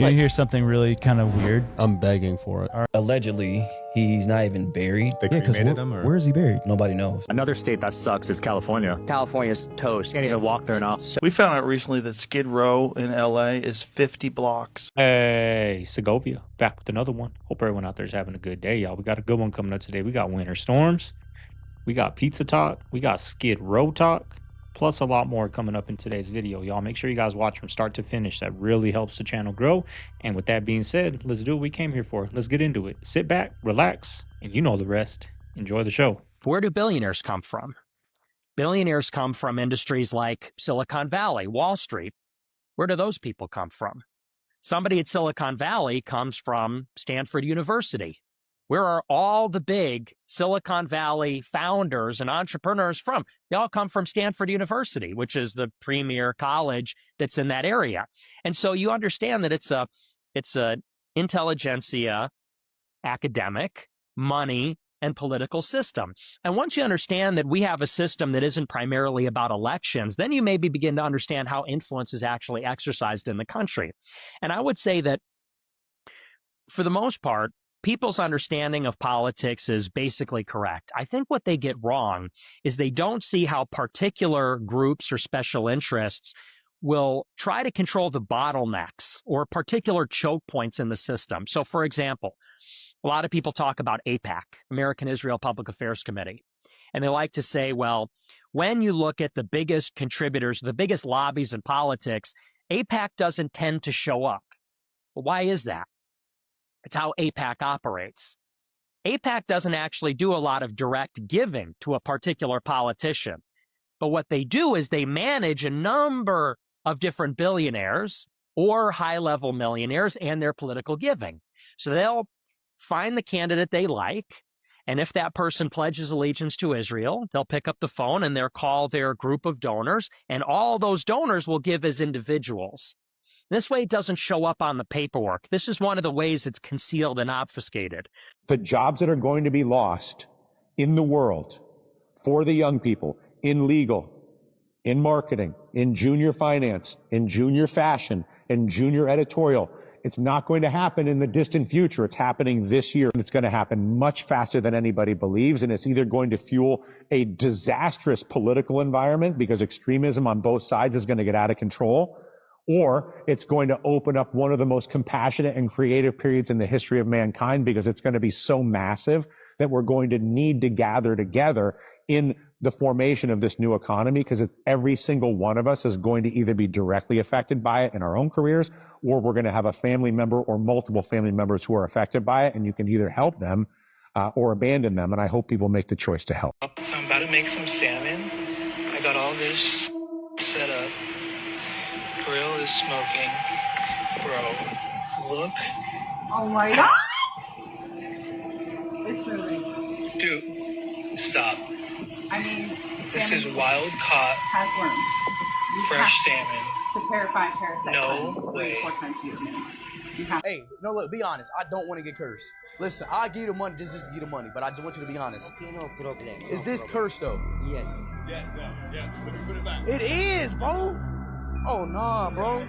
You hear something really kind of weird? I'm begging for it. Allegedly, he's not even buried. They cremated him, or? Where is he buried? Nobody knows. Another state that sucks is California. California's toast. Can't even walk there now. We found out recently that Skid Row in LA is 50 blocks. Hey, Segovia, back with another one. Hope everyone out there is having a good day, y'all. We got a good one coming up today. We got winter storms, we got pizza talk, we got Skid Row talk, plus a lot more coming up in today's video, y'all. Make sure you guys watch from start to finish. That really helps the channel grow. And with that being said, let's do what we came here for. Let's get into it. Sit back, relax, and you know the rest. Enjoy the show. Where do billionaires come from? Billionaires come from industries like Silicon Valley, Wall Street. Where do those people come from? Somebody at Silicon Valley comes from Stanford University. Where are all the big Silicon Valley founders and entrepreneurs from? They all come from Stanford University, which is the premier college that's in that area. And so you understand that it's a intelligentsia, academic, money, and political system. And once you understand that we have a system that isn't primarily about elections, then you maybe begin to understand how influence is actually exercised in the country. And I would say that for the most part, people's understanding of politics is basically correct. I think what they get wrong is they don't see how particular groups or special interests will try to control the bottlenecks or particular choke points in the system. So, for example, a lot of people talk about AIPAC, American Israel Public Affairs Committee, and they like to say, well, when you look at the biggest contributors, the biggest lobbies in politics, AIPAC doesn't tend to show up. Well, why is that? It's how AIPAC operates. AIPAC doesn't actually do a lot of direct giving to a particular politician. But what they do is they manage a number of different billionaires or high-level millionaires and their political giving. So they'll find the candidate they like, and if that person pledges allegiance to Israel, they'll pick up the phone and they'll call their group of donors, and all those donors will give as individuals. This way, it doesn't show up on the paperwork. This is one of the ways it's concealed and obfuscated. The jobs that are going to be lost in the world for the young people, in legal, in marketing, in junior finance, in junior fashion, in junior editorial, it's not going to happen in the distant future. It's happening this year, and it's going to happen much faster than anybody believes. And it's either going to fuel a disastrous political environment because extremism on both sides is going to get out of control, or it's going to open up one of the most compassionate and creative periods in the history of mankind because it's going to be so massive that we're going to need to gather together in the formation of this new economy, because every single one of us is going to either be directly affected by it in our own careers, or we're going to have a family member or multiple family members who are affected by it, and you can either help them or abandon them. And I hope people make the choice to help. So I'm about to make some salmon. I got all this set up. Grill is smoking. Bro, look. Oh my God! It's moving. Dude, stop. I mean, this is wild caught, has worms. fresh salmon. To purify parasites. No way. 4 times a year. Hey, no, look, be honest. I don't want to get cursed. Listen, I'll give you the money just to give you the money, but I just want you to be honest. Is this cursed, though? Yes. Yeah. Let me put it back. It is, bro. Oh, nah, bro.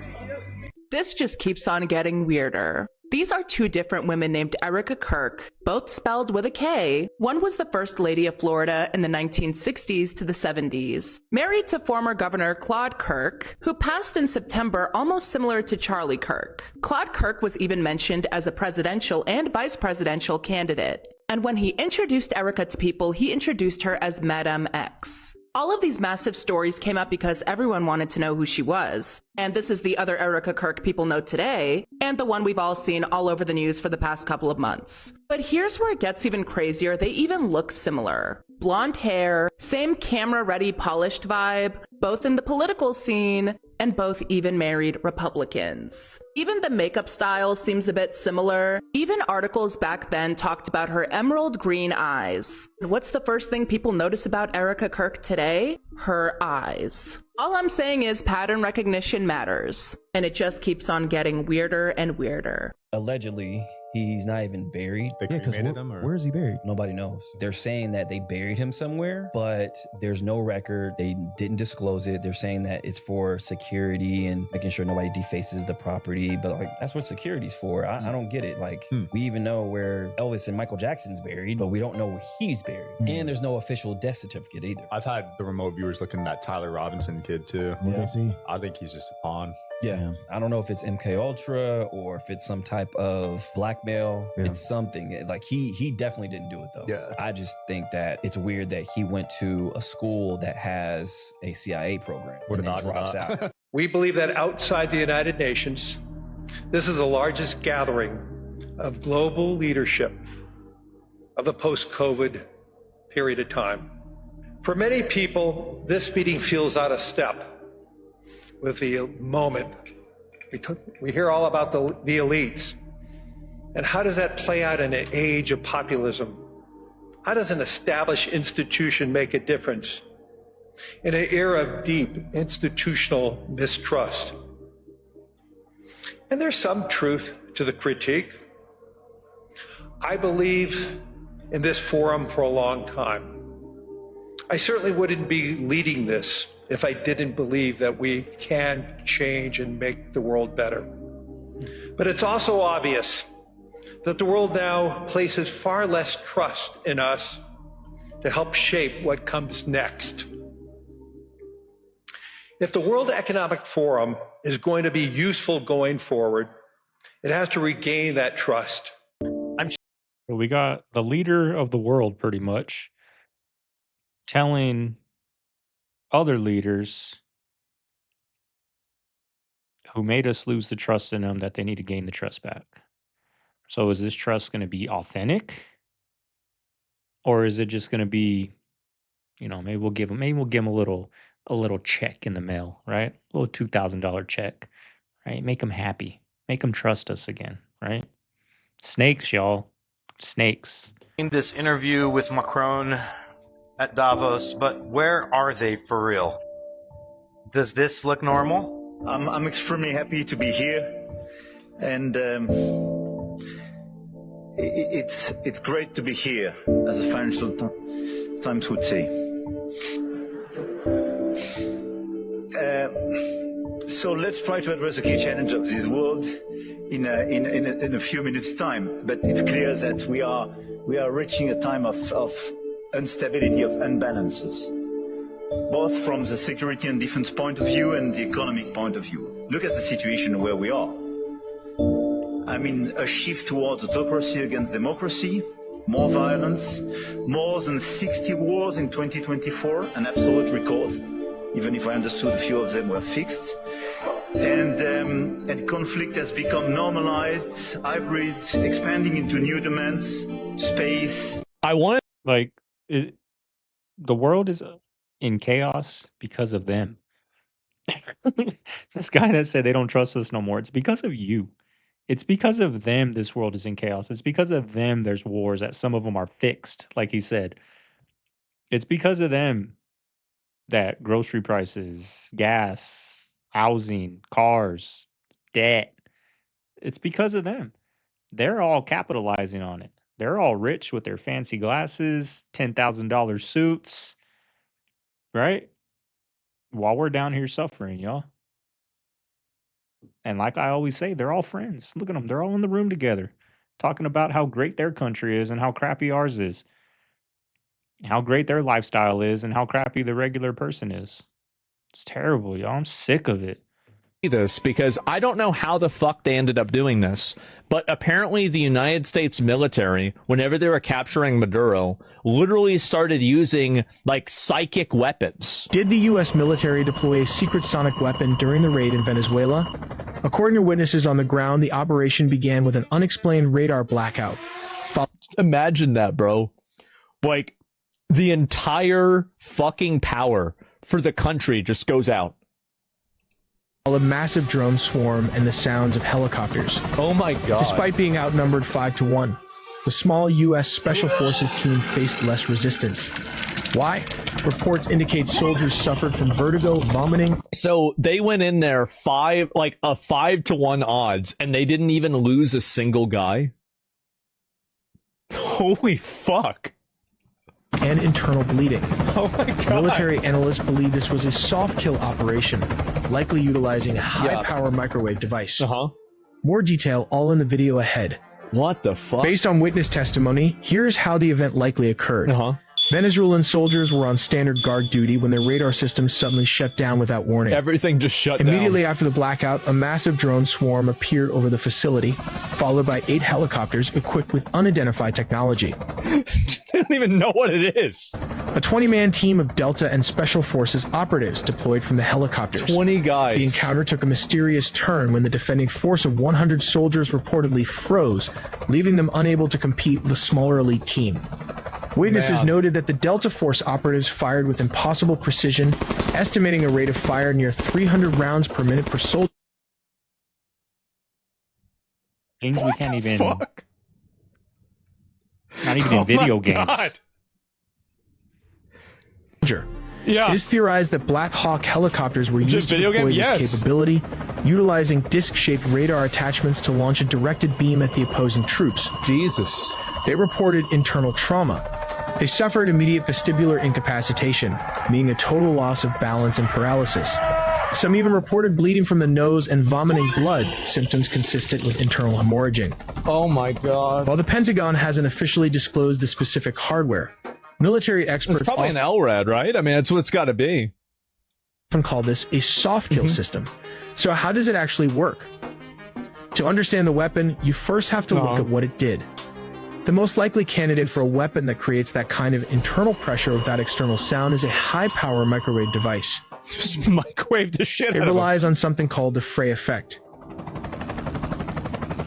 This just keeps on getting weirder. These are 2 different women named Erica Kirk, both spelled with a K. One was the First Lady of Florida in the 1960s to the 70s, married to former Governor Claude Kirk, who passed in September, almost similar to Charlie Kirk. Claude Kirk was even mentioned as a presidential and vice presidential candidate. And when he introduced Erica to people, he introduced her as Madame X. All of these massive stories came up because everyone wanted to know who she was. And this is the other Erica Kirk people know today, and the one we've all seen all over the news for the past couple of months. But here's where it gets even crazier. They even look similar. Blonde hair, same camera-ready, polished vibe, both in the political scene, and both even married Republicans. Even the makeup style seems a bit similar. Even articles back then talked about her emerald green eyes. And what's the first thing people notice about Erica Kirk today? Her eyes. All I'm saying is pattern recognition matters, and it just keeps on getting weirder and weirder. Allegedly, he's not even buried. They cremated him, or Where is he buried? Nobody knows. They're saying that they buried him somewhere, but there's no record. They didn't disclose it. They're saying that it's for security and making sure nobody defaces the property. But like, that's what security's for. I don't get it. Like, we even know where Elvis and Michael Jackson's buried, but we don't know where he's buried. And there's no official death certificate either. I've had the remote viewers looking at that Tyler Robinson kid too. What they see? I think he's just a pawn. Yeah. I don't know if it's MK Ultra or if it's some type of blackmail. It's something. Like he definitely didn't do it though. Yeah. I just think that it's weird that he went to a school that has a CIA program and then drops out. We believe that outside the United Nations, this is the largest gathering of global leadership of the post-COVID period of time. For many people, this meeting feels out of step with the moment. We hear all about the elites. And how does that play out in an age of populism? How does an established institution make a difference in an era of deep institutional mistrust? And there's some truth to the critique. I believe in this forum for a long time. I certainly wouldn't be leading this if I didn't believe that we can change and make the world better. But it's also obvious that the world now places far less trust in us to help shape what comes next. If the World Economic Forum is going to be useful going forward, it has to regain that trust. We got the leader of the world pretty much telling other leaders who made us lose the trust in them that they need to gain the trust back. So is this trust going to be authentic? Or is it just going to be, you know, maybe we'll give them a little check in the mail, right? A little $2,000 check, right? Make them happy. Make them trust us again, right? Snakes, y'all. Snakes. In this interview with Macron at Davos, but where are they for real? Does this look normal? I'm extremely happy to be here, and it's great to be here, as the Financial Times would say. So let's try to address the key challenge of this world in a few minutes' time. But it's clear that we are reaching a time of instability, of imbalances, both from the security and defense point of view and the economic point of view. Look at the situation where we are. I mean, a shift towards autocracy against democracy, more violence, more than 60 wars in 2024, an absolute record, even if I understood a few of them were fixed. And conflict has become normalized, hybrid, expanding into new domains, space. The world is in chaos because of them. This guy that said they don't trust us no more, it's because of you. It's because of them this world is in chaos. It's because of them there's wars, that some of them are fixed, like he said. It's because of them that grocery prices, gas, housing, cars, debt, it's because of them. They're all capitalizing on it. They're all rich with their fancy glasses, $10,000 suits, right? While we're down here suffering, y'all. And like I always say, they're all friends. Look at them. They're all in the room together, talking about how great their country is and how crappy ours is, how great their lifestyle is and how crappy the regular person is. It's terrible, y'all. I'm sick of it. This because I don't know how the fuck they ended up doing this, but apparently the United States military, whenever they were capturing Maduro, literally started using like psychic weapons. Did the U.S. military deploy a secret sonic weapon during the raid in Venezuela? According to witnesses on the ground, the operation began with an unexplained radar blackout. Just imagine that, bro. Like, the entire fucking power for the country just goes out. A massive drone swarm and the sounds of helicopters. Oh my god. Despite being outnumbered 5-1, the small U.S. Special Forces team faced less resistance. Why? Reports indicate soldiers suffered from vertigo, vomiting. So they went in there 5-to-1 odds, and they didn't even lose a single guy. Holy fuck. And internal bleeding. Oh my god. Military analysts believe this was a soft kill operation, likely utilizing a high-power microwave device. More detail all in the video ahead. What the fuck? Based on witness testimony, here's how the event likely occurred. Venezuelan soldiers were on standard guard duty when their radar systems suddenly shut down without warning. Everything just shut down. Immediately after the blackout, a massive drone swarm appeared over the facility, followed by 8 helicopters equipped with unidentified technology. They don't even know what it is. A 20-man team of Delta and Special Forces operatives deployed from the helicopters. 20 guys. The encounter took a mysterious turn when the defending force of 100 soldiers reportedly froze, leaving them unable to compete with a smaller elite team. Witnesses noted that the Delta Force operatives fired with impossible precision, estimating a rate of fire near 300 rounds per minute per soldier. Things we can't even... Not even in video games. Yeah. It is theorized that Black Hawk helicopters were used to video deploy game? this Yes. capability, utilizing disc-shaped radar attachments to launch a directed beam at the opposing troops. Jesus. They reported internal trauma. They suffered immediate vestibular incapacitation, meaning a total loss of balance and paralysis. Some even reported bleeding from the nose and vomiting blood, symptoms consistent with internal hemorrhaging. Oh my god. While the Pentagon hasn't officially disclosed the specific hardware, military experts It's probably an LRAD, right? I mean, that's what it's got to be. often call this a soft kill system. So how does it actually work? To understand the weapon, you first have to look at what it did. The most likely candidate for a weapon that creates that kind of internal pressure without external sound is a high-power microwave device. Just microwave the shit It out of relies on something called the Frey effect.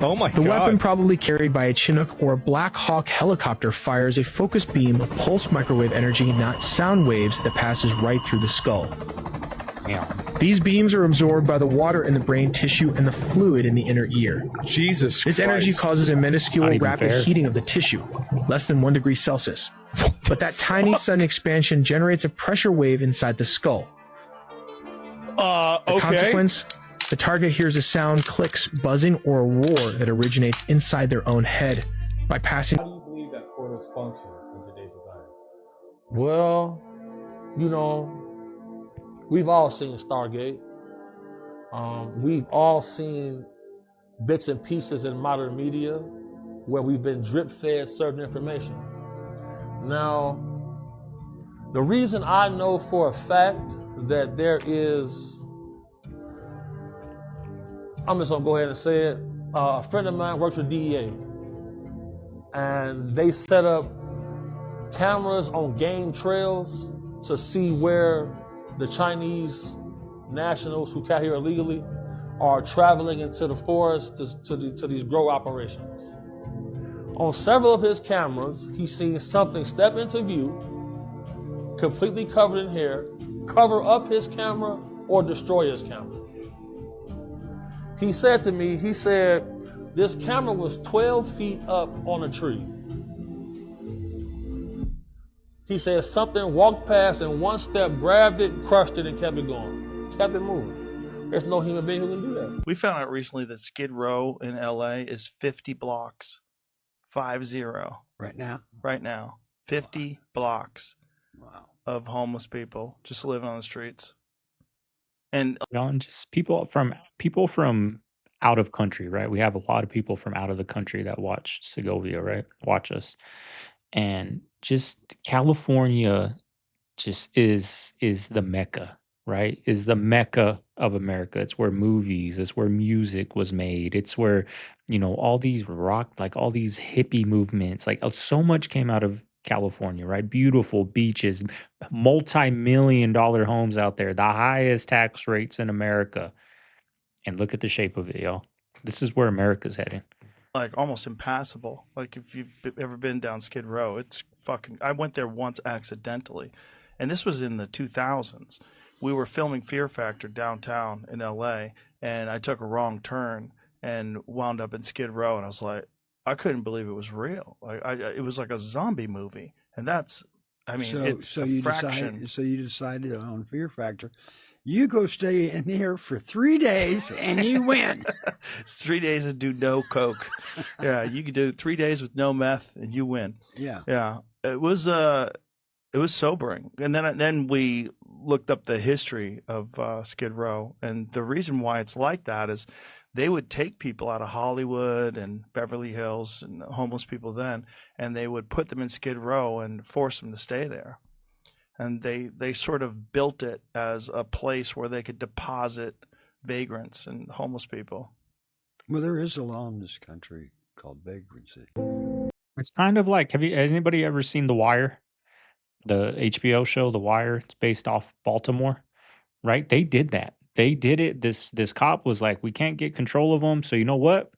Oh my The god. weapon, probably carried by a Chinook or a Black Hawk helicopter, fires a focused beam of pulse microwave energy, not sound waves, that passes right through the skull. These beams are absorbed by the water in the brain tissue and the fluid in the inner ear. Jesus This energy Christ. causes a minuscule Not even rapid fair. heating of the tissue, less than 1 degree Celsius. But that tiny sudden expansion generates a pressure wave inside the skull. The consequence? The target hears a sound, clicks, buzzing, or a roar that originates inside their own head by passing. How do you believe that portals function in today's society? Well, you know, we've all seen Stargate. We've all seen bits and pieces in modern media where we've been drip fed certain information. Now, the reason I know for a fact that there is, I'm just gonna go ahead and say it, a friend of mine works for DEA, and they set up cameras on game trails to see where the Chinese nationals who got here illegally are traveling into the forest to these grow operations. On several of his cameras, he's seen something step into view, completely covered in hair, cover up his camera or destroy his camera. He said to me, this camera was 12 feet up on a tree. He said something walked past and one step grabbed it, crushed it, and kept it going. Kept it moving. There's no human being who can do that. We found out recently that Skid Row in LA is 50 blocks. 50. Right now? Right now. 50 blocks of homeless people just living on the streets. And just people from out of country, right? We have a lot of people from out of the country that watch Segovia, right? Watch us. And just California just is the Mecca, right? Is the Mecca of America. It's where movies, it's where music was made. It's where, all these all these hippie movements, so much came out of California, right? Beautiful beaches, multi-million-dollar homes out there, the highest tax rates in America. And look at the shape of it, y'all. This is where America's heading. almost impassable. Like if you've ever been down Skid Row, it's fucking. I went there once accidentally, and this was in the 2000s. We were filming Fear Factor downtown in LA, and I took a wrong turn and wound up in Skid Row, and I was like, I couldn't believe it was real. It was like a zombie movie, and that's I mean, So, it's so a you fraction. decided. So you decided on Fear Factor. You go stay in here for 3 days and you win. It's 3 days and do no coke. Yeah, you could do 3 days with no meth and you win. Yeah. Yeah, it was sobering. And then we looked up the history of Skid Row, and the reason why it's like that is they would take people out of Hollywood and Beverly Hills and homeless people then, and they would put them in Skid Row and force them to stay there. And they sort of built it as a place where they could deposit vagrants and homeless people. Well, there is a law in this country called vagrancy. It's kind of like, anybody ever seen The Wire? The HBO show The Wire. It's based off Baltimore, right? They did that. They did it. This cop was like, we can't get control of them, so you know what?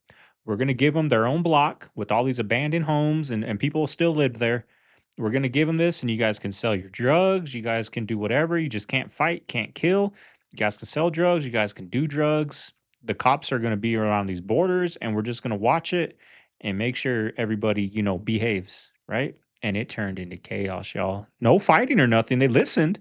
We're gonna give them their own block with all these abandoned homes, and people still lived there. We're gonna give them this, and you guys can sell your drugs. You guys can do whatever. You just can't fight, can't kill. You guys can sell drugs. You guys can do drugs. The cops are gonna be around these borders, and we're just gonna watch it and make sure everybody, behaves, right? And it turned into chaos, y'all. No fighting or nothing. They listened,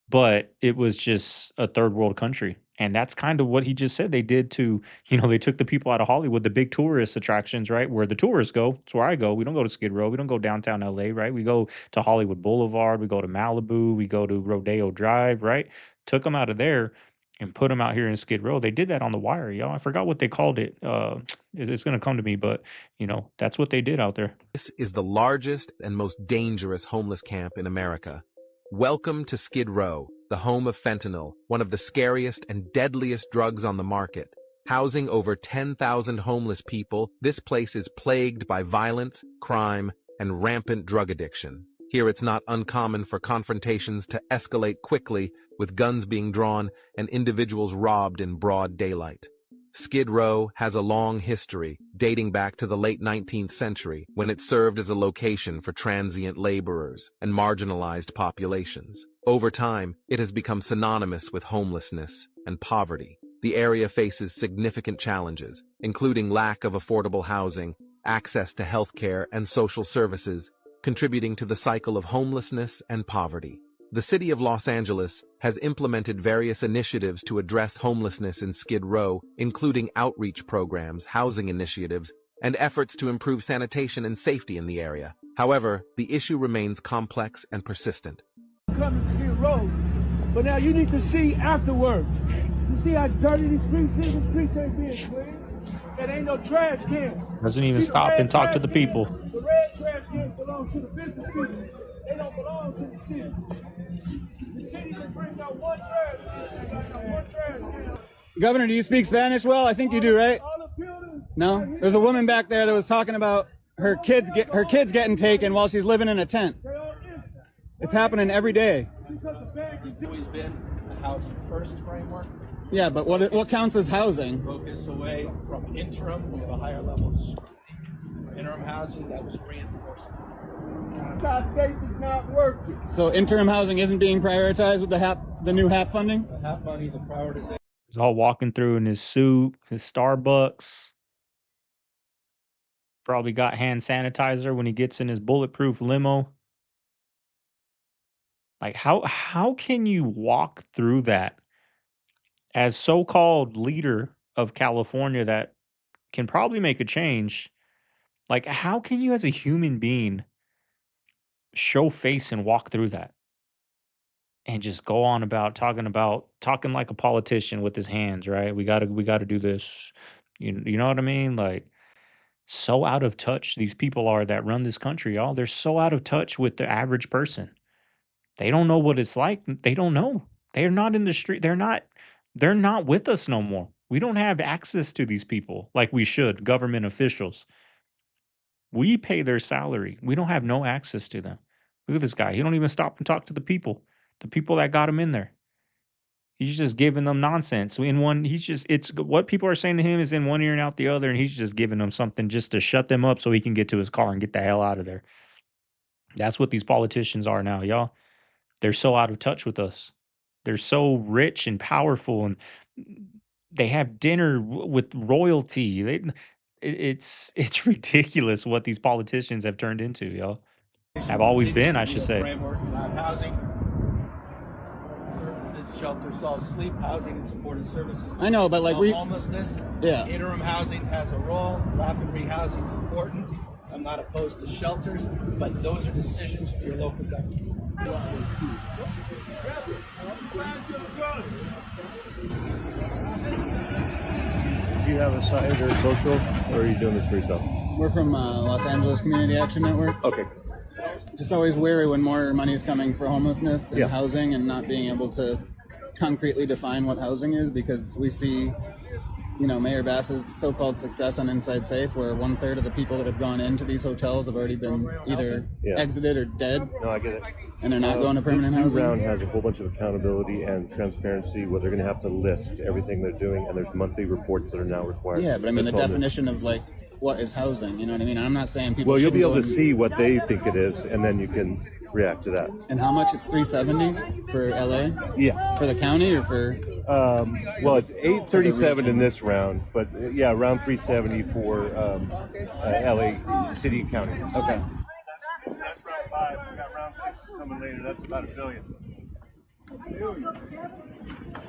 but it was just a third world country. And that's kind of what he just said they did to, they took the people out of Hollywood, the big tourist attractions, right? Where the tourists go. It's where I go. We don't go to Skid Row. We don't go downtown LA, right? We go to Hollywood Boulevard. We go to Malibu. We go to Rodeo Drive, right? Took them out of there and put them out here in Skid Row. They did that on The Wire, y'all. I forgot what they called it. It's going to come to me, but, that's what they did out there. This is the largest and most dangerous homeless camp in America. Welcome to Skid Row, the home of fentanyl, one of the scariest and deadliest drugs on the market. Housing over 10,000 homeless people, this place is plagued by violence, crime, and rampant drug addiction. Here it's not uncommon for confrontations to escalate quickly, with guns being drawn and individuals robbed in broad daylight. Skid Row has a long history, dating back to the late 19th century, when it served as a location for transient laborers and marginalized populations. Over time, it has become synonymous with homelessness and poverty. The area faces significant challenges, including lack of affordable housing, access to healthcare and social services, contributing to the cycle of homelessness and poverty. The city of Los Angeles has implemented various initiatives to address homelessness in Skid Row, including outreach programs, housing initiatives, and efforts to improve sanitation and safety in the area. However, the issue remains complex and persistent. Come to Skid Row, but now you need to see afterwards. You see how dirty these streets is? The streets ain't being clean. There ain't no trash can. Doesn't even stop and talk to the people. The red trash cans belong to the business people. They don't belong to the city. The city just brings out one trash can. Governor, do you speak Spanish well? I think you do, right? No? There's a woman back there that was talking about her kids getting taken while she's living in a tent. It's happening every day. Always been a housing first framework. Yeah, but what counts as housing? Focus away from interim. We have a higher level of scrutiny. Interim housing that was reinforced. Our safe is not working. So interim housing isn't being prioritized with the new HAP funding? The HAP money, the prioritization. He's all walking through in his suit, his Starbucks. Probably got hand sanitizer when he gets in his bulletproof limo. Like, how can you walk through that as so-called leader of California that can probably make a change? Like, how can you as a human being show face and walk through that and just go on about talking like a politician with his hands, right? We got to do this. You know what I mean? Like, so out of touch these people are that run this country, y'all. They're so out of touch with the average person. They don't know what it's like. They don't know. They're not in the street. They're not with us no more. We don't have access to these people like we should, government officials. We pay their salary. We don't have no access to them. Look at this guy. He don't even stop and talk to the people that got him in there. He's just giving them nonsense. It's what people are saying to him is in one ear and out the other, and he's just giving them something just to shut them up so he can get to his car and get the hell out of there. That's what these politicians are now, y'all. They're so out of touch with us. They're so rich and powerful, and they have dinner with royalty. It's ridiculous what these politicians have turned into, y'all. Have always been, I should say. Framework, not housing. Services, shelter, solves sleep, housing, and supportive services. I know, but like homelessness. Yeah. Interim housing has a role. Rapid rehousing is important. I'm not opposed to shelters, but those are decisions for your local government. Do you have a site or social, or are you doing this for yourself? We're from Los Angeles Community Action Network. Okay. Just always wary when more money is coming for homelessness and Yeah. housing, and not being able to concretely define what housing is, because we see, Mayor Bass's so-called success on Inside Safe, where 1/3 of the people that have gone into these hotels have already been either exited or dead. No, I get it. And they're not going to permanent this housing. This round has a whole bunch of accountability and transparency where they're going to have to list everything they're doing, and there's monthly reports that are now required. Yeah, but I mean the That's all definition of like what is housing, you know what I mean? I'm not saying people. Well, you'll be shouldn't able go to see what they think it is, and then you can react to that. And how much? It's $370 for LA. Yeah. For the county or for? Well, it's $837 in this round, but yeah, around $370 for LA City and County. Okay. That's round 5. We got round 6 coming later. That's about $1 billion.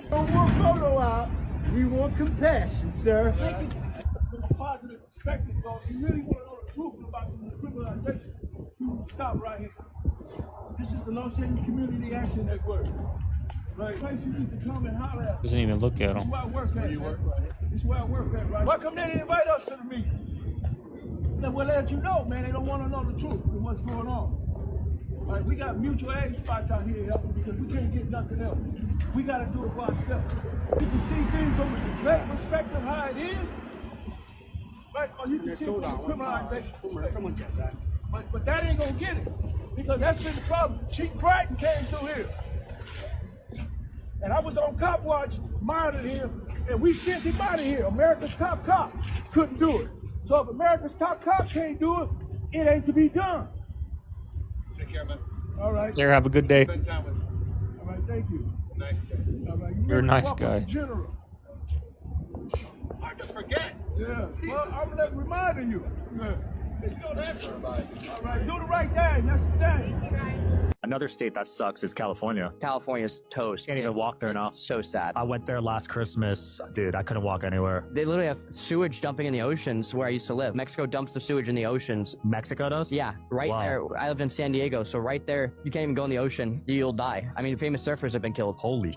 Don't want photo out. We want compassion, sir. From a positive perspective, though, if you really want to know the truth about the criminalization, you will stop right here. This is the Los Angeles Community Action Network. Right. Place you need to come and holler at. Doesn't even look at This is him. where I work at. You work right here. This is where I work at, right? Why come they didn't invite us to the meeting? Then we'll let you know, man. They don't want to know the truth of what's going on. Right? We got mutual aid spots out here helping because we can't get nothing else. We got to do it for ourselves. You can see things from the great perspective how it is. Right? Or you can see it from the criminalization. But that ain't going to get it. Because that's been the problem. Chief Brighton came through here. And I was on cop watch, monitored him, and we sent him out of here. America's top cop couldn't do it. So if America's top cop can't do it, it ain't to be done. Take care, man. All right. There, have a good day. Spend time with you. All right, thank you. Nice guy. All right. You're a nice guy. General. Hard to forget. Yeah. Well, I'm reminding you. Yeah. It's good answer. All right. Do the right thing. That's the thing. Another state that sucks is California. California's toast. Can't even walk there now. So sad. I went there last Christmas. Dude, I couldn't walk anywhere. They literally have sewage dumping in the oceans where I used to live. Mexico dumps the sewage in the oceans. Mexico does? Yeah, right there. I lived in San Diego, so right there, you can't even go in the ocean. You'll die. I mean, famous surfers have been killed. Holy.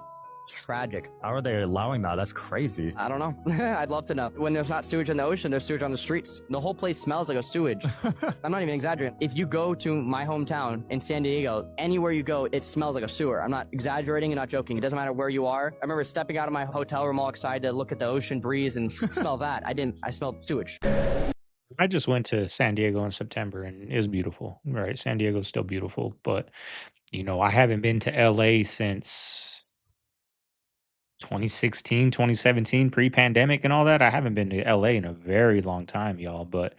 Tragic. How are they allowing that? That's crazy. I don't know. I'd love to know. When there's not sewage in the ocean, there's sewage on the streets. The whole place smells like a sewage. I'm not even exaggerating. If you go to my hometown in San Diego, anywhere you go, it smells like a sewer. I'm not exaggerating and not joking. It doesn't matter where you are. I remember stepping out of my hotel room all excited to look at the ocean breeze and smell that. I smelled sewage. I just went to San Diego in September and it was beautiful, right? San Diego's still beautiful, but I haven't been to LA since 2016, 2017, pre-pandemic and all that. I haven't been to LA in a very long time, y'all. But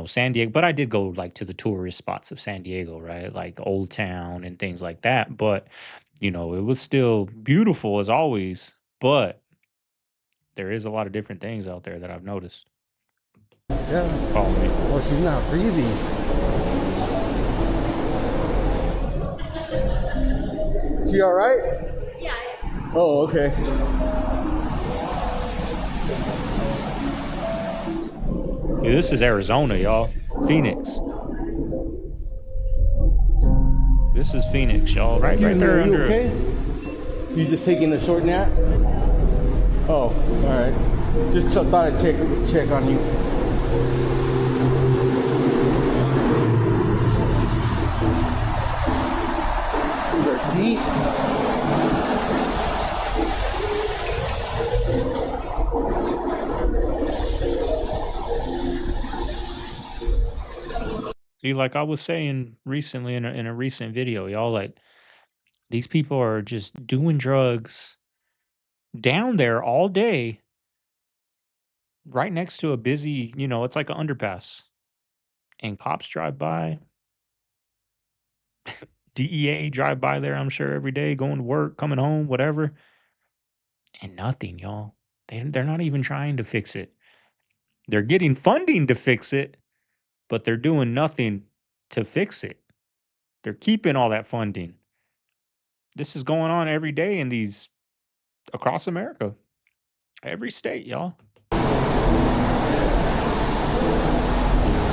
San Diego. But I did go like to the tourist spots of San Diego, right? Like Old Town and things like that. But it was still beautiful as always. But there is a lot of different things out there that I've noticed. Yeah. Call me. Well, she's not breathing. Is she all right? Yeah. Oh, okay. Yeah, this is Arizona, y'all. Phoenix. This is Phoenix, y'all. Right Excuse me, there are you under. okay? You just taking a short nap? Oh, all right. Just thought I'd check on you. These are deep. See, like I was saying recently in a recent video, y'all, like these people are just doing drugs down there all day, right next to a busy, it's like an underpass, and cops drive by. DEA drive by there, I'm sure, every day, going to work, coming home, whatever, and nothing, y'all. They're not even trying to fix it. They're getting funding to fix it, but they're doing nothing to fix it. They're keeping all that funding. This is going on every day in these across America. Every state, y'all.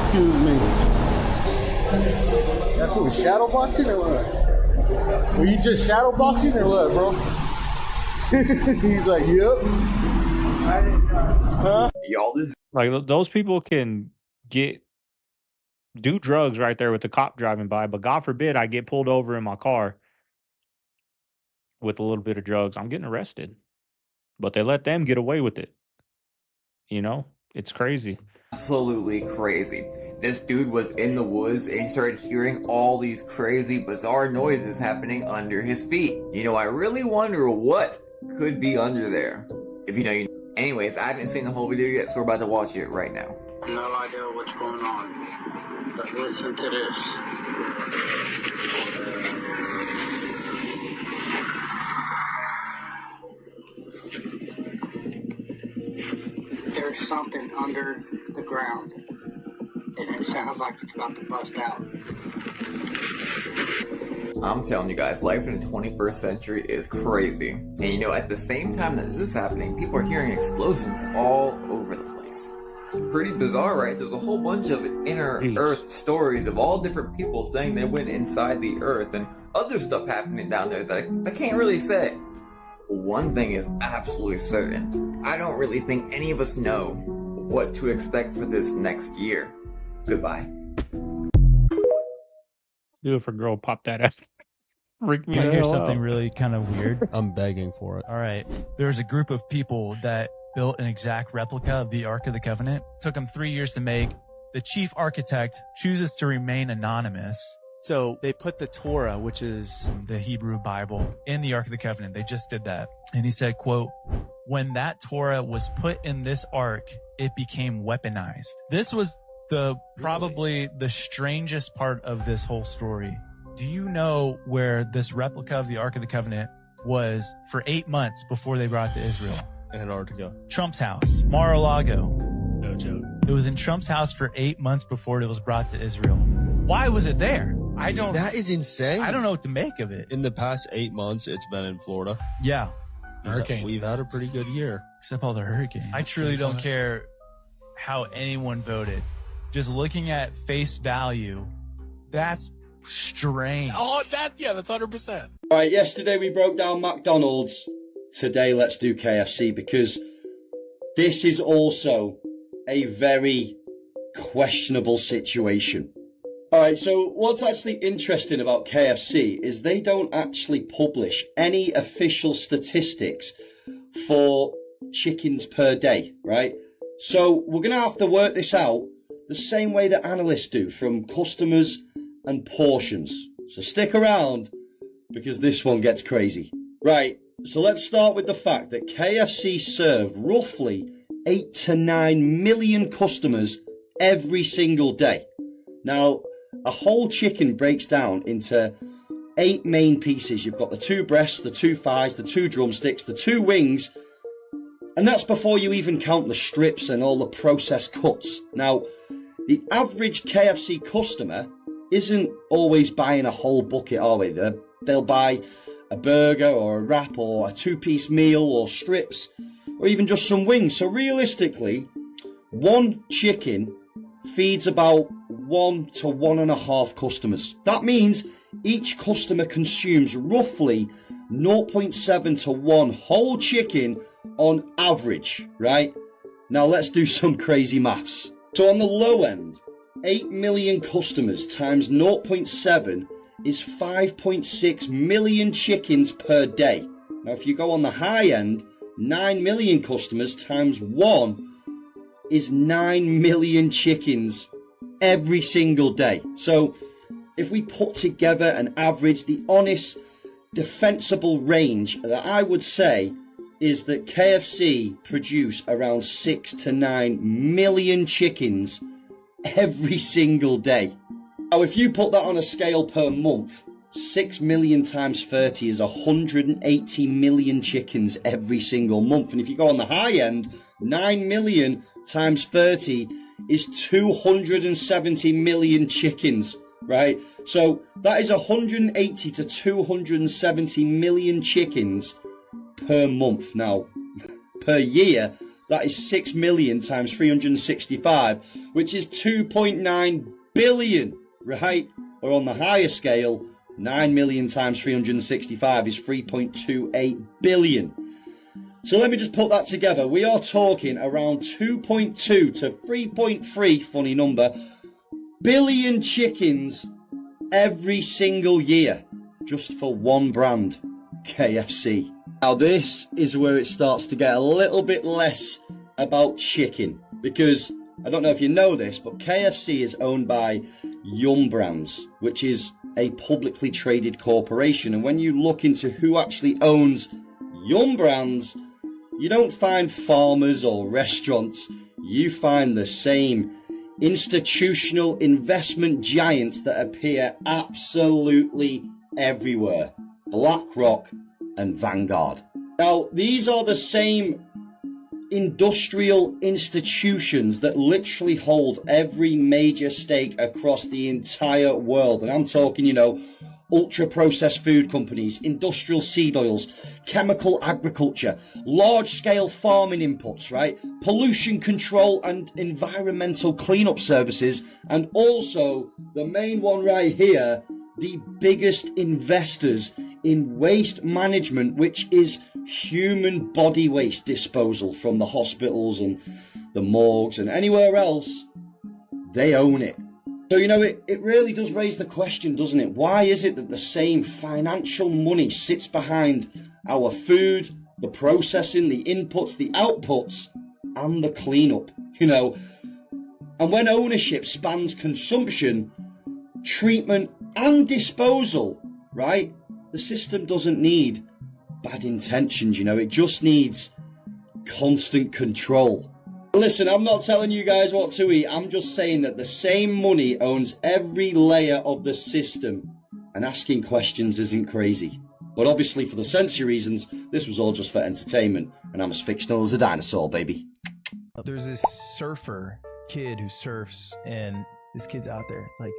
Excuse me. That fool was shadow boxing or what? Were you just shadow boxing or what, bro? He's like, yep. Huh? Y'all, this Like those people can do drugs right there with the cop driving by, but God forbid I get pulled over in my car with a little bit of drugs. I'm getting arrested. But they let them get away with it. You know? It's crazy. absolutely crazy. This dude was in the woods and he started hearing all these crazy, bizarre noises happening under his feet. You know, I really wonder what could be under there. If you know, you know. Anyways, I haven't seen the whole video yet, so we're about to watch it right now. No idea what's going on, but listen to this. There's something under the ground, and it sounds like it's about to bust out. I'm telling you guys, life in the 21st century is crazy. And you know, at the same time that this is happening, people are hearing explosions all over the place. It's pretty bizarre, right? There's a whole bunch of inner Earth stories of all different people saying they went inside the Earth and other stuff happening down there that I can't really say. One thing is absolutely certain. I don't really think any of us know what to expect for this next year. Goodbye. Do it for girl, pop that ass. Freak me I the hear hell something out. really kind of weird. I'm begging for it. All right. There was a group of people that built an exact replica of the Ark of the Covenant. Took them 3 years to make. The chief architect chooses to remain anonymous. So they put the Torah, which is the Hebrew Bible, in the Ark of the Covenant. They just did that. And he said, quote, when that Torah was put in this Ark, it became weaponized. This was probably the strangest part of this whole story. Do you know where this replica of the Ark of the Covenant was for 8 months before they brought it to Israel? Antarctica. Trump's house, Mar-a-Lago. No joke. It was in Trump's house for 8 months before it was brought to Israel. Why was it there? That is insane. I don't know what to make of it. In the past 8 months, it's been in Florida. Yeah. Hurricane. We've had a pretty good year. Except all the hurricanes. I truly don't care how anyone voted. Just looking at face value, that's strange. Oh, that's 100%. All right, yesterday we broke down McDonald's. Today, let's do KFC because this is also a very questionable situation. All right, so what's actually interesting about KFC is they don't actually publish any official statistics for chickens per day, right? So we're going to have to work this out the same way that analysts do from customers and portions. So stick around because this one gets crazy. Right, so let's start with the fact that KFC serve roughly 8 to 9 million customers every single day. Now, a whole chicken breaks down into 8 main pieces. You've got the 2 breasts, the 2 thighs, the 2 drumsticks, the 2 wings, and that's before you even count the strips and all the processed cuts. Now, the average KFC customer isn't always buying a whole bucket, are they? They'll buy a burger or a wrap or a 2-piece meal or strips or even just some wings. So realistically, one chicken feeds about 1 to 1.5 customers. That means each customer consumes roughly 0.7 to 1 whole chicken on average, right? Now let's do some crazy maths. So on the low end, 8 million customers times 0.7 is 5.6 million chickens per day. Now if you go on the high end, 9 million customers times 1 is 9 million chickens every single day. So if we put together an average, the honest, defensible range that I would say is that KFC produce around 6 to 9 million chickens every single day. Now if you put that on a scale per month, 6 million times 30 is 180 million chickens every single month. And if you go on the high end, 9 million times 30 is 270 million chickens right? So that is 180 to 270 million chickens per month. Now, per year, that is 6 million times 365, which is 2.9 billion, right? Or on the higher scale, 9 million times 365 is 3.28 billion. So let me just put that together. We are talking around 2.2 to 3.3, funny number, billion chickens every single year, just for one brand, KFC. Now this is where it starts to get a little bit less about chicken, because I don't know if you know this, but KFC is owned by Yum Brands, which is a publicly traded corporation. And when you look into who actually owns Yum Brands, you don't find farmers or restaurants. You find the same institutional investment giants that appear absolutely everywhere. BlackRock and Vanguard. Now, these are the same industrial institutions that literally hold every major stake across the entire world. And I'm talking, ultra-processed food companies, industrial seed oils, chemical agriculture, large-scale farming inputs, right? Pollution control and environmental cleanup services, and also the main one right here, the biggest investors in waste management, which is human body waste disposal from the hospitals and the morgues and anywhere else. They own it. So, it really does raise the question, doesn't it? Why is it that the same financial money sits behind our food, the processing, the inputs, the outputs, and the cleanup? And when ownership spans consumption, treatment, and disposal, right? The system doesn't need bad intentions, it just needs constant control. Listen, I'm not telling you guys what to eat. I'm just saying that the same money owns every layer of the system, and asking questions isn't crazy. But obviously, for the sensory reasons, this was all just for entertainment, and I'm as fictional as a dinosaur, baby. There's this surfer kid who surfs, and this kid's out there. It's like,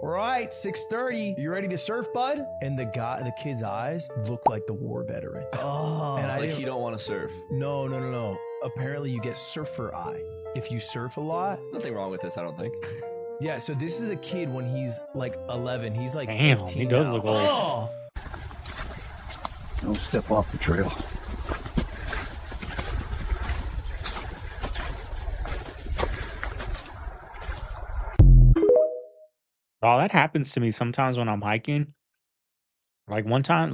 all right, 6:30. You ready to surf, bud? And the kid's eyes look like the war veteran. Oh, and like you don't want to surf. No. Apparently, you get surfer eye if you surf a lot. Nothing wrong with this, I don't think. Yeah, so this is the kid when he's like 11. He's like Damn, 15 he does now. look old. Oh. Don't step off the trail. Oh, that happens to me sometimes when I'm hiking. Like one of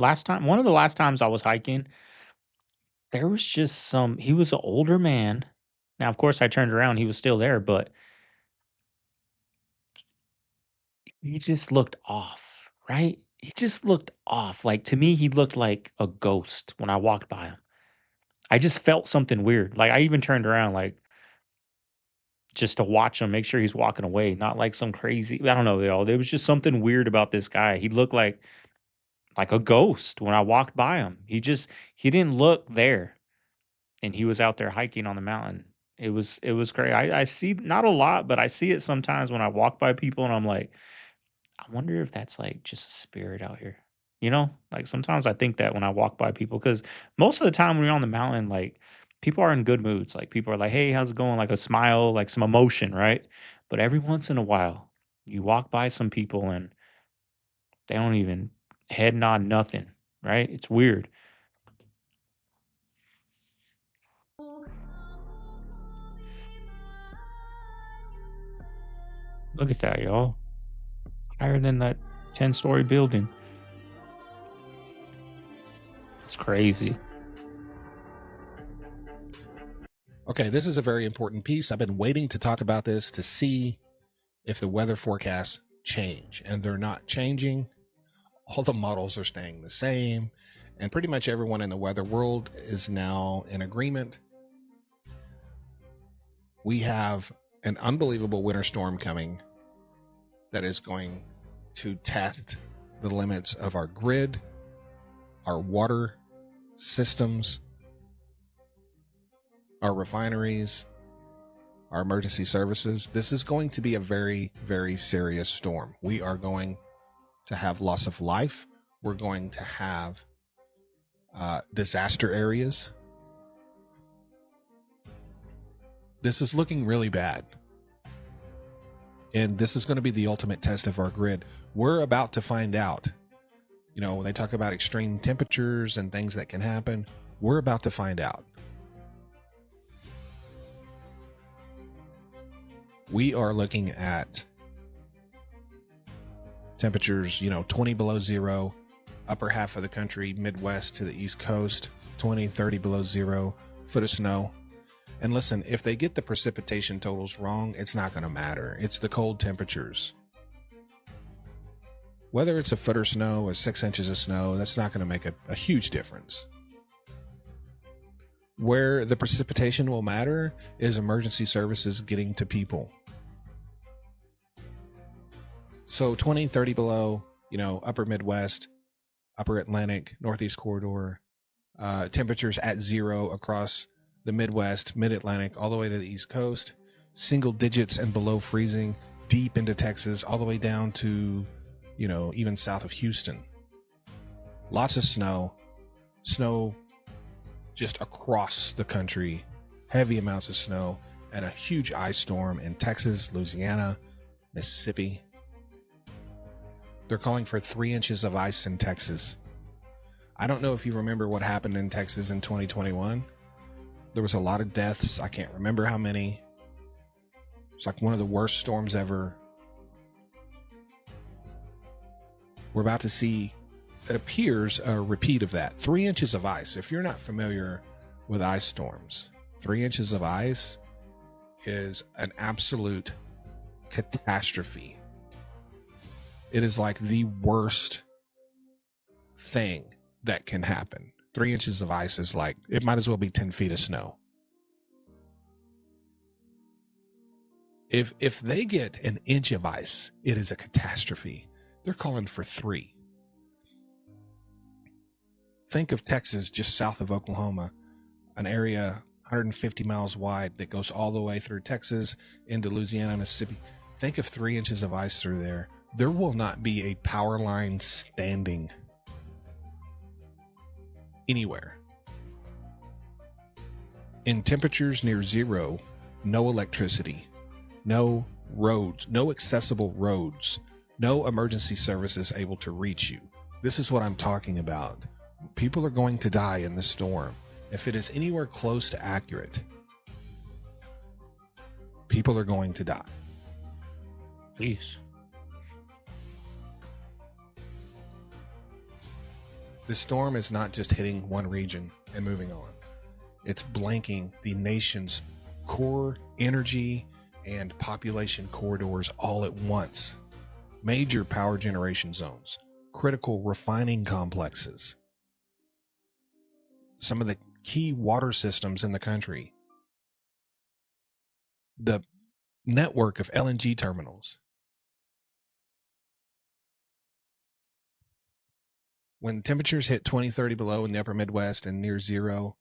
the last times I was hiking, there was just he was an older man. Now, of course, I turned around, he was still there, but he just looked off, right? He just looked off. Like to me, he looked like a ghost when I walked by him. I just felt something weird. Like I even turned around, like just to watch him, make sure he's walking away, not like some crazy. I don't know, y'all. There was just something weird about this guy. He looked like a ghost when I walked by him. He didn't look there, and he was out there hiking on the mountain. It was great. I see not a lot, but I see it sometimes when I walk by people, and I'm like, I wonder if that's like just a spirit out here. Like sometimes I think that when I walk by people, because most of the time when you're on the mountain, like people are in good moods. Like people are like, hey, how's it going? Like a smile, like some emotion, right? But every once in a while, you walk by some people and they don't even head nod, nothing, right? It's weird. Look at that, y'all. Higher than that 10-story building. It's crazy. Okay, this is a very important piece. I've been waiting to talk about this to see if the weather forecasts change, and they're not changing. All the models are staying the same, and pretty much everyone in the weather world is now in agreement. We have an unbelievable winter storm coming that is going to test the limits of our grid, our water systems, our refineries, our emergency services, this is going to be a very, very serious storm. We are going to have loss of life. We're going to have disaster areas. This is looking really bad. And this is going to be the ultimate test of our grid. We're about to find out. You know, when they talk about extreme temperatures and things that can happen, we're about to find out. We are looking at temperatures, 20 below zero, upper half of the country, Midwest to the East Coast, 20, 30 below zero, foot of snow. And listen, if they get the precipitation totals wrong, it's not going to matter. It's the cold temperatures. Whether it's a foot of snow or 6 inches of snow, that's not going to make a huge difference. Where the precipitation will matter is emergency services getting to people. So 20, 30 below, upper Midwest, upper Atlantic, Northeast corridor, temperatures at zero across the Midwest, Mid-Atlantic, all the way to the East Coast, single digits and below freezing, deep into Texas, all the way down to, even south of Houston. Lots of snow just across the country, heavy amounts of snow, and a huge ice storm in Texas, Louisiana, Mississippi. They're calling for 3 inches of ice in Texas. I don't know if you remember what happened in Texas in 2021. There was a lot of deaths. I can't remember how many. It's like one of the worst storms ever. We're about to see, it appears, a repeat of that. 3 inches of ice. If you're not familiar with ice storms, 3 inches of ice is an absolute catastrophe. It is like the worst thing that can happen. 3 inches of ice is like, it might as well be 10 feet of snow. If they get an inch of ice, it is a catastrophe. They're calling for 3. Think of Texas just south of Oklahoma, an area 150 miles wide that goes all the way through Texas into Louisiana, Mississippi. Think of 3 inches of ice through there. There will not be a power line standing anywhere. In temperatures near zero, no electricity, no roads, no accessible roads, no emergency services able to reach you. This is what I'm talking about. People are going to die in this storm. If it is anywhere close to accurate, people are going to die. Please. The storm is not just hitting one region and moving on. It's blanking the nation's core energy and population corridors all at once. Major power generation zones, critical refining complexes, some of the key water systems in the country, the network of LNG terminals. When temperatures hit 20, 30 below in the upper Midwest and near zero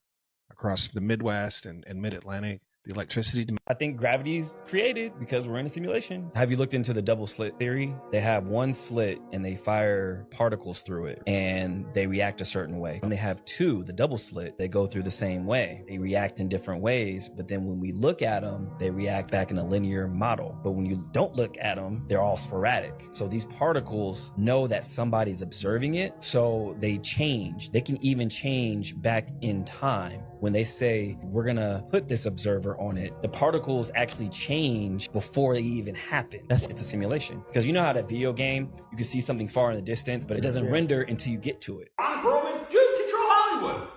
across the Midwest and Mid-Atlantic, the electricity demand. I think gravity's created because we're in a simulation. Have you looked into the double slit theory? They have one slit and they fire particles through it and they react a certain way. When they have two, the double slit, they go through the same way. They react in different ways, but then when we look at them, they react back in a linear model. But when you don't look at them, they're all sporadic. So these particles know that somebody's observing it, so they change. They can even change back in time. When they say, we're gonna put this observer on it, the particles actually change before they even happen. It's a simulation. Because you know how that video game, you can see something far in the distance, but it doesn't render until you get to it. Ron Perlman, Jews control Hollywood.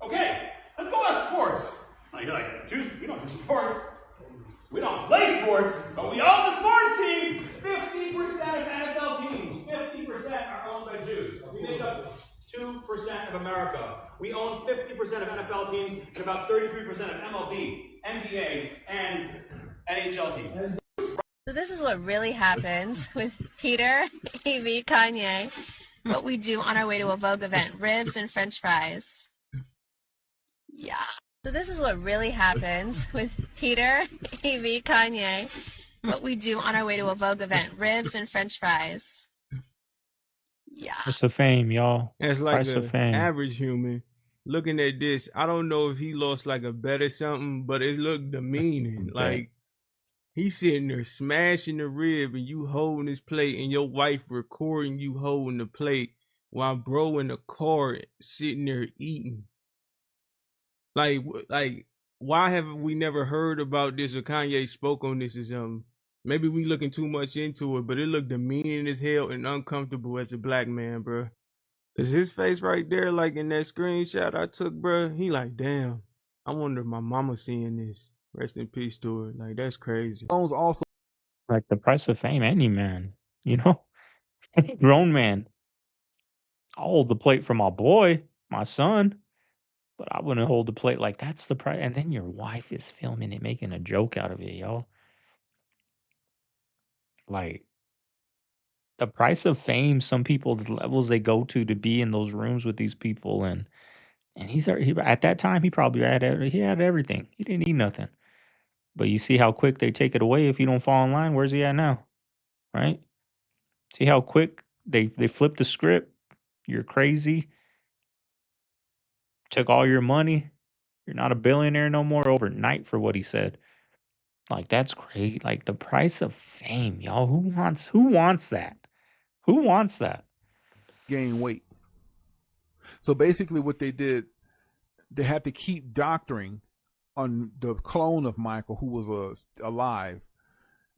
Okay, let's go about sports. Now you're like, Jews, we don't do sports. We don't play sports, but we own the sports teams. 50% of NFL teams, 50% are owned by Jews. We make up 2% of America. We own 50% of NFL teams and about 33% of MLB, NBA, and NHL teams. So this is what really happens with Peter, Amy, Kanye, what we do on our way to a Vogue event, ribs and french fries. Yeah. So this is what really happens with Peter, Evie, Kanye. What we do on our way to a Vogue event: ribs and French fries. Yeah. Price of fame, y'all. As like Price of an fame. average human looking at this, I don't know if he lost like a bet or something, but it looked demeaning. Like he's sitting there smashing the rib and you holding his plate and your wife recording you holding the plate while bro in the car sitting there eating. Like why have we never heard about this or Kanye spoke on this or something? Maybe we looking too much into it, but it looked demeaning as hell and uncomfortable as a black man, bro. Is his face right there, like in that screenshot I took, bro? He like, damn, I wonder if my mama seeing this. Rest in peace to her. Like, that's crazy. Also, like the price of fame, any man, you know, any grown man. I'll hold the plate for my boy, my son, but I wouldn't hold the plate like that's the price. And then your wife is filming it, making a joke out of it, y'all. Like the price of fame, some people, the levels they go to be in those rooms with these people, and he at that time he probably had everything. He didn't need nothing. But you see how quick they take it away if you don't fall in line. Where's he at now? Right? See how quick they flip the script. You're crazy. Took all your money. You're not a billionaire no more overnight for what he said. Like that's crazy. Like the price of fame, y'all. Who wants that? Who wants that? Gain weight. So basically what they did, they had to keep doctoring on the clone of Michael who was alive.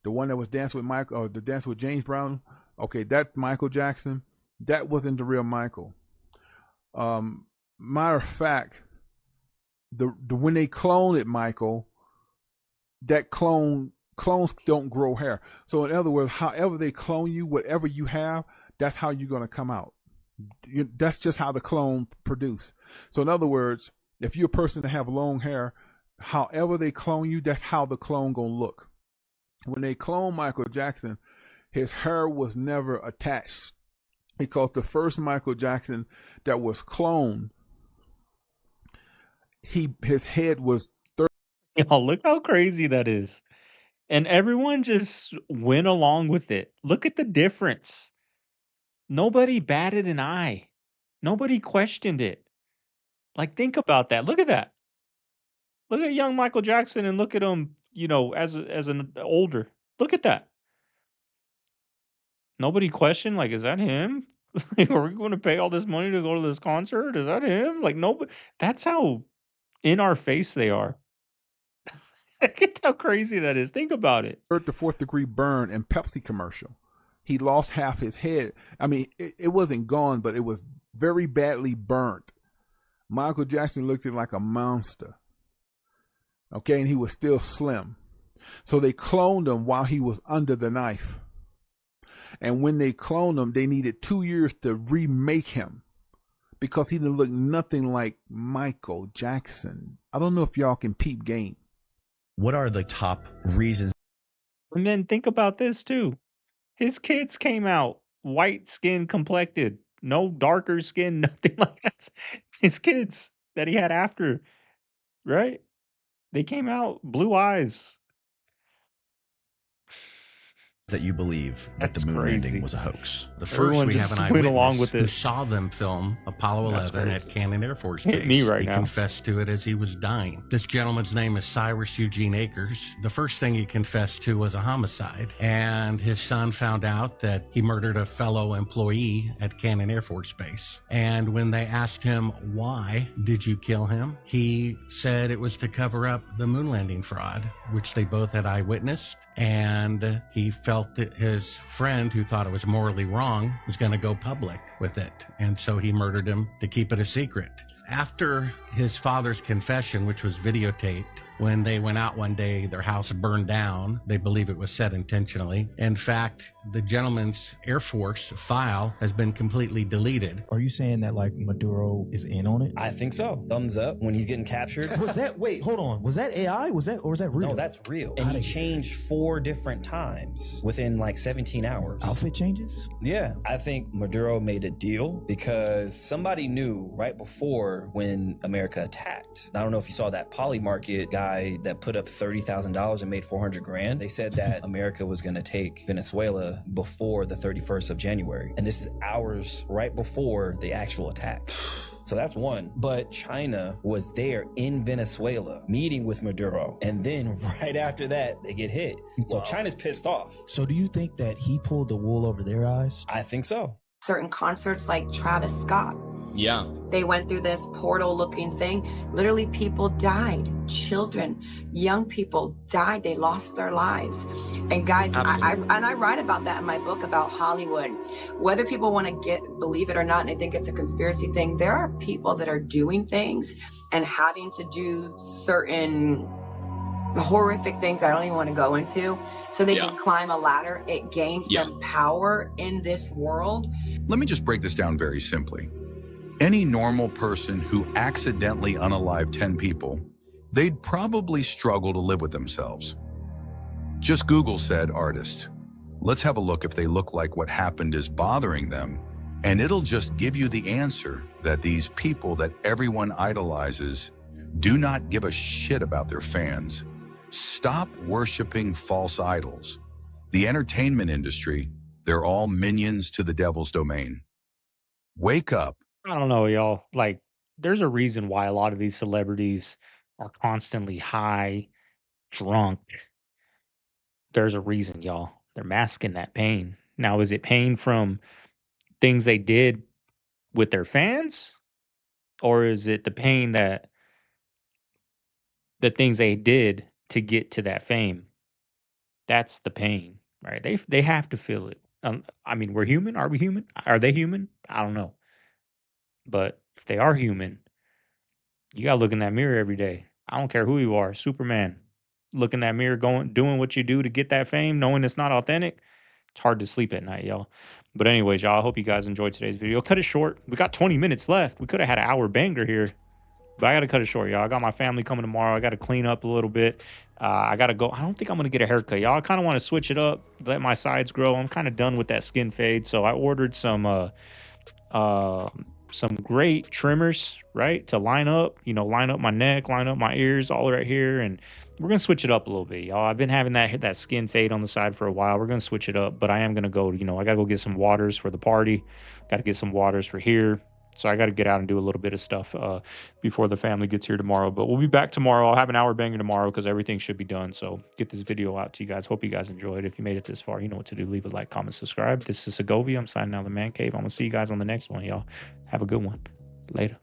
The one that was dancing with Michael, or the dance with James Brown. Okay, that Michael Jackson, that wasn't the real Michael. Matter of fact, the when they cloned it, Michael, that clones don't grow hair. So in other words, however they clone you, whatever you have, that's how you're gonna come out. That's just how the clone produce. So in other words, if you're a person that have long hair, however they clone you, that's how the clone gonna look. When they cloned Michael Jackson, his hair was never attached because the first Michael Jackson that was cloned, his head was 30. Y'all, look how crazy that is. And everyone just went along with it. Look at the difference. Nobody batted an eye. Nobody questioned it. Like, think about that. Look at that. Look at young Michael Jackson and look at him, you know, as an older. Look at that. Nobody questioned, like, is that him? Are we going to pay all this money to go to this concert? Is that him? Like, nobody. That's how in our face they are. Look at how crazy that is. Think about it. Third to fourth degree burn in Pepsi commercial. He lost half his head. I mean, it wasn't gone, but it was very badly burnt. Michael Jackson looked like a monster. Okay, and he was still slim. So they cloned him while he was under the knife. And when they cloned him, they needed 2 years to remake him because he didn't look nothing like Michael Jackson. I don't know if y'all can peep game. What are the top reasons? And then think about this too. His kids came out white skin complected, no darker skin, nothing like that. His kids that he had after, right? They came out blue eyes. That you believe that the moon landing was a hoax? The first, we have an eyewitness who saw them film Apollo That's 11 crazy. at Cannon Air Force Hit Base. me right he now. confessed to it as he was dying. This gentleman's name is Cyrus Eugene Akers. The first thing he confessed to was a homicide, and his son found out that he murdered a fellow employee at Cannon Air Force Base. And when they asked him, why did you kill him? He said it was to cover up the moon landing fraud, which they both had eyewitnessed, and he felt that his friend, who thought it was morally wrong, was going to go public with it. And so he murdered him to keep it a secret. After his father's confession, which was videotaped, when they went out one day, their house burned down. They believe it was set intentionally. In fact, the gentleman's Air Force file has been completely deleted. Are you saying that like Maduro is in on it? I think so. Thumbs up when he's getting captured. Was that, wait, hold on. Was that AI? Was that real? No, that's real. And he changed 4 different times within like 17 hours. Outfit changes? Yeah. I think Maduro made a deal because somebody knew right before when America attacked. I don't know if you saw that Poly Market guy that put up $30,000 and made 400 grand. They said that America was going to take Venezuela before the 31st of January. And this is hours right before the actual attack. So that's one. But China was there in Venezuela meeting with Maduro. And then right after that, they get hit. So China's pissed off. So do you think that he pulled the wool over their eyes? I think so. Certain concerts like Travis Scott. Yeah. They went through this portal looking thing. Literally people died. Children, young people died. They lost their lives. And guys, I write about that in my book about Hollywood. Whether people want to believe it or not, and they think it's a conspiracy thing, there are people that are doing things and having to do certain horrific things I don't even want to go into so they can climb a ladder. It gains them power in this world. Let me just break this down very simply. Any normal person who accidentally unalived 10 people, they'd probably struggle to live with themselves. Just Google said artist. Let's have a look if they look like what happened is bothering them, and it'll just give you the answer that these people that everyone idolizes do not give a shit about their fans. Stop worshiping false idols. The entertainment industry, they're all minions to the devil's domain. Wake up. I don't know, y'all. Like, there's a reason why a lot of these celebrities are constantly high, drunk. There's a reason, y'all. They're masking that pain. Now, is it pain from things they did with their fans? Or is it the pain that the things they did to get to that fame? That's the pain, right? They have to feel it. I mean, we're human. Are we human? Are they human? I don't know. But if they are human, you gotta look in that mirror every day. I don't care who you are, Superman. Look in that mirror, doing what you do to get that fame, knowing it's not authentic. It's hard to sleep at night, y'all. But anyways, y'all, I hope you guys enjoyed today's video. Cut it short. We got 20 minutes left. We could have had an hour banger here, but I gotta cut it short, y'all. I got my family coming tomorrow. I gotta clean up a little bit. I gotta go. I don't think I'm gonna get a haircut, y'all. I kind of want to switch it up, let my sides grow. I'm kind of done with that skin fade, so I ordered some great trimmers, right, to line up my neck, line up my ears, all right here, and we're gonna switch it up a little bit, y'all. I've been having that skin fade on the side for a while. We're gonna switch it up, but I am gonna go, I gotta go get some waters for the party, gotta get some waters for here, so I gotta get out and do a little bit of stuff before the family gets here tomorrow. But we'll be back tomorrow. I'll have an hour banger tomorrow because everything should be done. So get this video out to you guys. Hope you guys enjoyed. If you made it this far, you know what to do. Leave a like, comment, subscribe. This is Segovia. I'm signing out of the Man Cave. I'm gonna see you guys on the next one, y'all. Have a good one. Later.